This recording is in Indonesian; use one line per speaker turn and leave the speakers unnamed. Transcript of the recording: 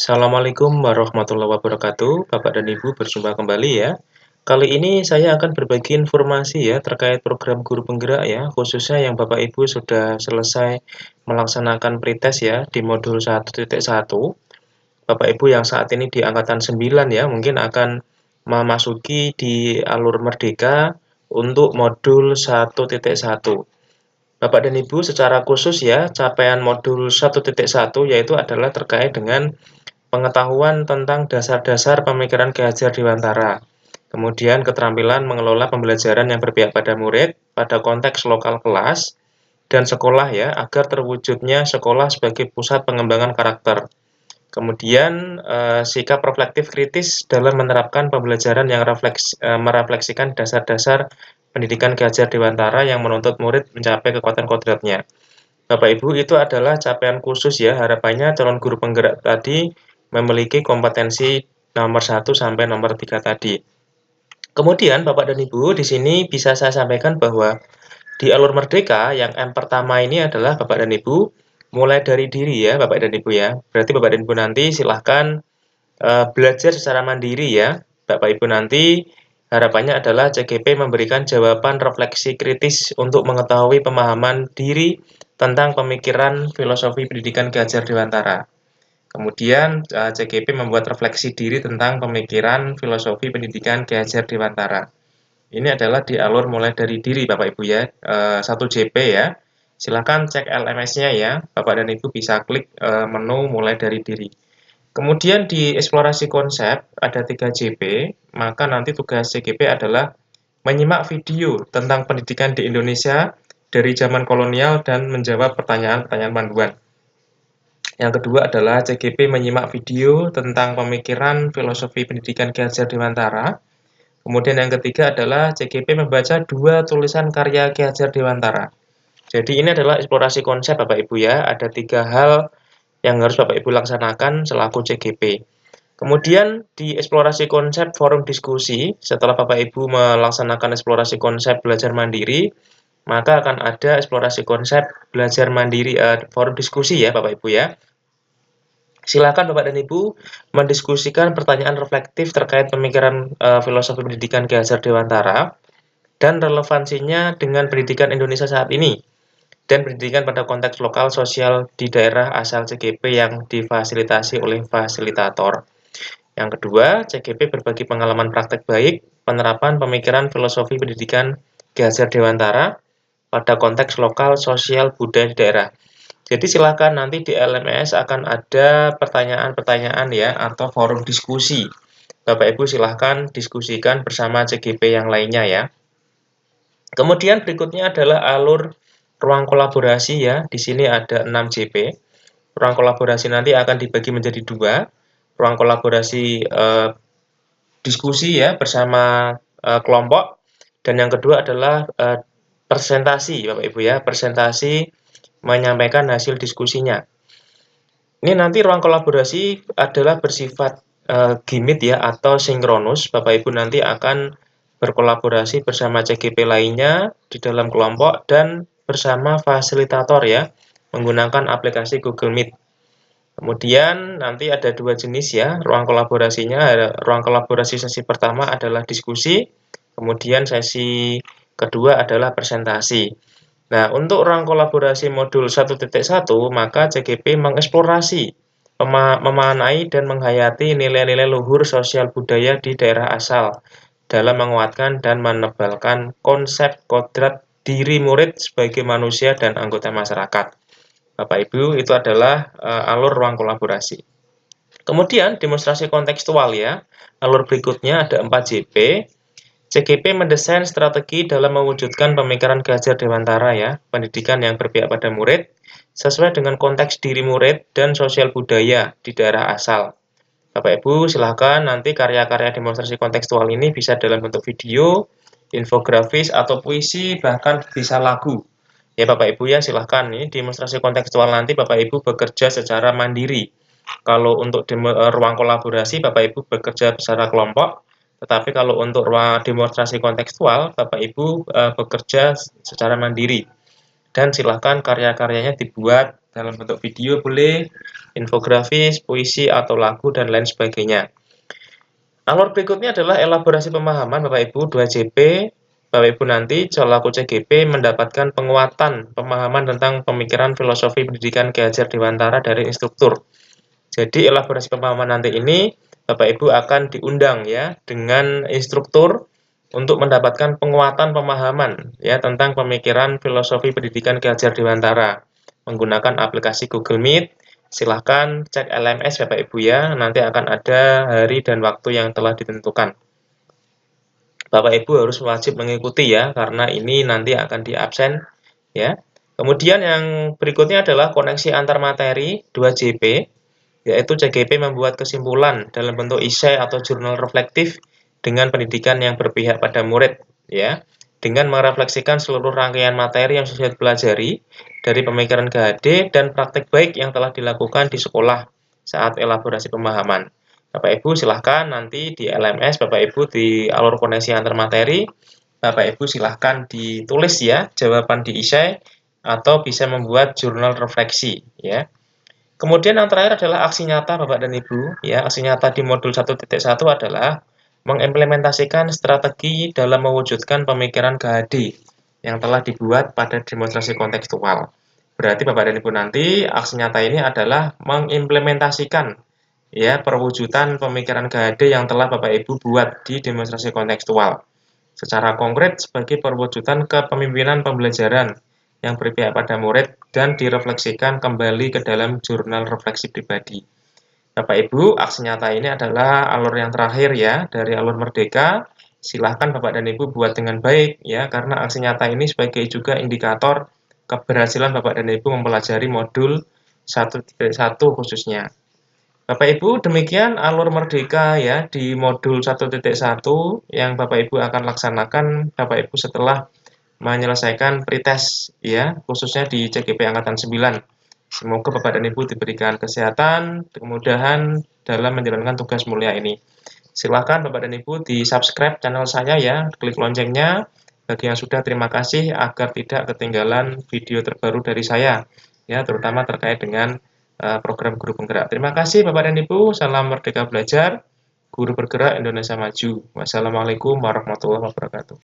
Assalamualaikum warahmatullahi wabarakatuh, Bapak dan Ibu berjumpa kembali ya. Kali ini saya akan berbagi informasi ya terkait program guru penggerak ya, khususnya yang Bapak Ibu sudah selesai melaksanakan pretest ya di modul 1.1. Bapak Ibu yang saat ini di angkatan 9 ya, mungkin akan memasuki di alur merdeka untuk modul 1.1. Bapak dan Ibu secara khusus ya, capaian modul 1.1 yaitu adalah terkait dengan pengetahuan tentang dasar-dasar pemikiran Ki Hajar Dewantara, kemudian keterampilan mengelola pembelajaran yang berpihak pada murid pada konteks lokal kelas dan sekolah ya, agar terwujudnya sekolah sebagai pusat pengembangan karakter. Kemudian sikap reflektif kritis dalam menerapkan pembelajaran yang merefleksikan dasar-dasar pendidikan Ki Hajar Dewantara yang menuntut murid mencapai kekuatan kodratnya. Bapak Ibu, itu adalah capaian khusus ya, harapannya calon guru penggerak tadi memiliki kompetensi nomor 1 sampai nomor 3 tadi. Kemudian Bapak dan Ibu, di sini bisa saya sampaikan bahwa di alur merdeka yang M pertama ini adalah Bapak dan Ibu mulai dari diri ya, Bapak dan Ibu ya. Berarti Bapak dan Ibu nanti silahkan belajar secara mandiri ya. Bapak Ibu nanti harapannya adalah CGP memberikan jawaban refleksi kritis untuk mengetahui pemahaman diri tentang pemikiran filosofi pendidikan Ki Hajar Dewantara. Kemudian CGP membuat refleksi diri tentang pemikiran filosofi pendidikan Ki Hajar Dewantara. Ini adalah di alur mulai dari diri Bapak Ibu ya, 1JP ya. Silakan cek LMS-nya ya, Bapak dan Ibu bisa klik menu mulai dari diri. Kemudian di eksplorasi konsep ada 3JP, maka nanti tugas CGP adalah menyimak video tentang pendidikan di Indonesia dari zaman kolonial dan menjawab pertanyaan-pertanyaan panduan. Yang kedua adalah CGP menyimak video tentang pemikiran filosofi pendidikan Ki Hajar Dewantara. Kemudian yang ketiga adalah CGP membaca 2 tulisan karya Ki Hajar Dewantara. Jadi ini adalah eksplorasi konsep Bapak Ibu ya, ada 3 hal yang harus Bapak Ibu laksanakan selaku CGP. Kemudian di eksplorasi konsep forum diskusi, setelah Bapak Ibu melaksanakan eksplorasi konsep belajar mandiri, maka akan ada eksplorasi konsep belajar mandiri forum diskusi ya Bapak Ibu ya. Silakan Bapak dan Ibu mendiskusikan pertanyaan reflektif terkait pemikiran filosofi pendidikan Ki Hajar Dewantara dan relevansinya dengan pendidikan Indonesia saat ini dan pendidikan pada konteks lokal sosial di daerah asal CGP yang difasilitasi oleh fasilitator. Yang kedua, CGP berbagi pengalaman praktek baik penerapan pemikiran filosofi pendidikan Ki Hajar Dewantara pada konteks lokal sosial budaya di daerah. Jadi silakan nanti di LMS akan ada pertanyaan-pertanyaan ya atau forum diskusi. Bapak Ibu silahkan diskusikan bersama CGP yang lainnya ya. Kemudian berikutnya adalah alur ruang kolaborasi ya. Di sini ada 6JP. Ruang kolaborasi nanti akan dibagi menjadi 2. Ruang kolaborasi diskusi ya bersama kelompok, dan yang kedua adalah presentasi Bapak Ibu ya, presentasi menyampaikan hasil diskusinya. Ini nanti ruang kolaborasi adalah bersifat gimit ya atau sinkronus. Bapak Ibu nanti akan berkolaborasi bersama CGP lainnya di dalam kelompok dan bersama fasilitator ya, menggunakan aplikasi Google Meet. Kemudian nanti ada 2 jenis ya ruang kolaborasinya. Ruang kolaborasi sesi pertama adalah diskusi, kemudian sesi kedua adalah presentasi. Nah, untuk ruang kolaborasi modul 1.1, maka CGP mengeksplorasi, memaknai dan menghayati nilai-nilai luhur sosial budaya di daerah asal dalam menguatkan dan menebalkan konsep kodrat diri murid sebagai manusia dan anggota masyarakat. Bapak Ibu, itu adalah alur ruang kolaborasi. Kemudian demonstrasi kontekstual ya. Alur berikutnya ada 4JP. CGP mendesain strategi dalam mewujudkan pemikiran Ki Hajar Dewantara ya, pendidikan yang berpihak pada murid, sesuai dengan konteks diri murid dan sosial budaya di daerah asal. Bapak Ibu silakan nanti karya-karya demonstrasi kontekstual ini bisa dalam bentuk video, infografis, atau puisi, bahkan bisa lagu. Ya Bapak Ibu ya silahkan nih demonstrasi kontekstual nanti Bapak Ibu bekerja secara mandiri. Kalau untuk ruang kolaborasi Bapak Ibu bekerja secara kelompok, tetapi kalau untuk ruang demonstrasi kontekstual Bapak Ibu bekerja secara mandiri. Dan silahkan karya-karyanya dibuat dalam bentuk video boleh, infografis, puisi, atau lagu, dan lain sebagainya. Alur berikutnya adalah elaborasi pemahaman Bapak Ibu 2JP. Bapak Ibu nanti selaku CGP mendapatkan penguatan pemahaman tentang pemikiran filosofi pendidikan Ki Hajar Dewantara dari instruktur. Jadi elaborasi pemahaman nanti ini Bapak Ibu akan diundang ya dengan instruktur untuk mendapatkan penguatan pemahaman ya tentang pemikiran filosofi pendidikan Ki Hajar Dewantara menggunakan aplikasi Google Meet. Silahkan cek LMS Bapak Ibu ya, nanti akan ada hari dan waktu yang telah ditentukan. Bapak Ibu harus wajib mengikuti ya, karena ini nanti akan diabsen ya. Kemudian yang berikutnya adalah koneksi antar materi 2JP, yaitu CGP membuat kesimpulan dalam bentuk esai atau jurnal reflektif dengan pendidikan yang berpihak pada murid ya, dengan merefleksikan seluruh rangkaian materi yang sudah dipelajari dari pemikiran KHD dan praktik baik yang telah dilakukan di sekolah saat elaborasi pemahaman. Bapak Ibu silahkan nanti di LMS Bapak Ibu di alur koneksi antar materi, Bapak Ibu silahkan ditulis ya jawaban di esai atau bisa membuat jurnal refleksi ya. Kemudian yang terakhir adalah aksi nyata Bapak dan Ibu ya. Aksi nyata di modul 1.1 adalah mengimplementasikan strategi dalam mewujudkan pemikiran KHD yang telah dibuat pada demonstrasi kontekstual. Berarti Bapak dan Ibu nanti aksi nyata ini adalah mengimplementasikan ya perwujudan pemikiran KHD yang telah Bapak Ibu buat di demonstrasi kontekstual secara konkret sebagai perwujudan kepemimpinan pembelajaran yang berpihak pada murid dan direfleksikan kembali ke dalam jurnal refleksi pribadi. Bapak Ibu, aksi nyata ini adalah alur yang terakhir ya dari alur Merdeka. Silahkan Bapak dan Ibu buat dengan baik ya, karena aksi nyata ini sebagai juga indikator keberhasilan Bapak dan Ibu mempelajari modul 1.1 khususnya. Bapak Ibu, demikian alur Merdeka ya di modul 1.1 yang Bapak Ibu akan laksanakan Bapak Ibu setelah menyelesaikan pretest ya, khususnya di CGP Angkatan 9. Semoga Bapak dan Ibu diberikan kesehatan, kemudahan dalam menjalankan tugas mulia ini. Silakan Bapak dan Ibu di-subscribe channel saya ya, klik loncengnya. Bagi yang sudah, terima kasih agar tidak ketinggalan video terbaru dari saya ya, terutama terkait dengan program Guru Penggerak. Terima kasih Bapak dan Ibu, salam merdeka belajar, Guru Bergerak Indonesia Maju. Wassalamualaikum warahmatullahi wabarakatuh.